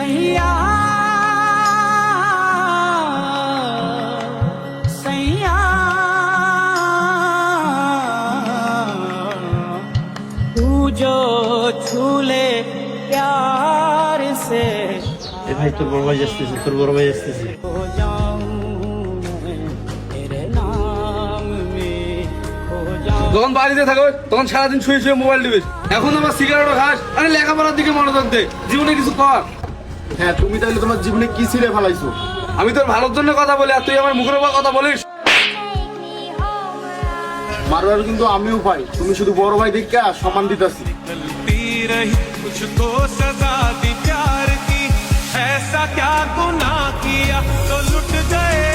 सैया सैया तू जो छूले प्यार से এ ভাই তোর বড় ভাই আসতেছে, তোর বড় ভাই আসতেছে। हो जाऊं मैं तेरे नाम में हो जाऊं। যখন বাড়িতে থাকো তখন সারাদিন শুয়ে শুয়ে মোবাইল টিপিস, এখন আবার সিগারেটও খাস। আরে লেখাপড়ার দিকে মনোযোগ দে, জীবনে কিছু কর। হ্যাঁ, তুমি তাহলে তোমার জীবনে কি ছিঁড়ে ফেলাইছো? আমি তোর ভালোর জন্য কথা বলি আর তুই আমার মুখের উপর কথা বলিস। মারবার কিন্তু আমিও পাই, তুমি শুধু বড় ভাই দেখে সম্মান দিতেছি। पी रही मुझको सजा दी प्यार की ऐसा क्या गुनाह किया तो लुट गए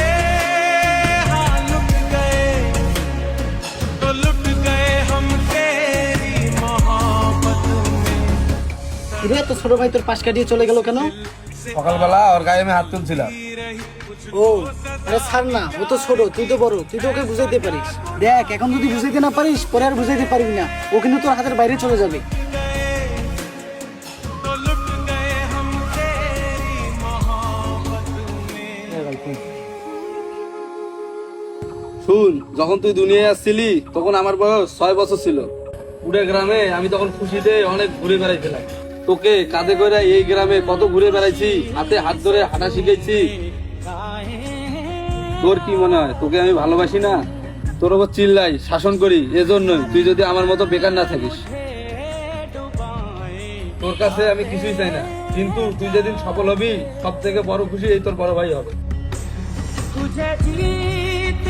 हाँ लुट गए तो लुट गए हम तेरी मोहब्बत में রে তো ছোট ভাই তোর পাশ কাটিয়ে চলে গেল কেন? সকালবেলা ওর গায়ে আমি হাত তুলছিলাম। ও আরে ছাড় না, ও তো ছোট, তুই তো বড়, তুই তো ওকে বুঝাইতে পারিস। দেখ এখন যদি বুঝাইতে না পারিস পরে আর বুঝাইতে পারবি না, ও কিন্তু তোর হাতের বাইরে চলে যাবে। तो लुट गए हम तेरी मोहब्बत में শুন, যখন তুই দুনিয়ায় আসছিলি তখন আমার বয়স 6 বছর ছিল। পুরো গ্রামে আমি তখন খুশিতে অনেক ঘুরে বেড়াইছিলাম। তোকে কাঁধে করে এই গ্রামে কত ঘুরে বেড়াইছি, হাতে হাত ধরে হাঁটা শিখেছি। তোর কি মনে হয় তোকে আমি ভালোবাসি না? তোর ওপর চিল্লাই শাসন করি এজন্যই, তুই যদি আমার মতো বেকার না থাকিস। তোর কাছে আমি কিছুই চাই না, কিন্তু তুই যেদিন সফল হবি সব থেকে বড় খুশি এই তোর বড় ভাই হবে। तुझे जीत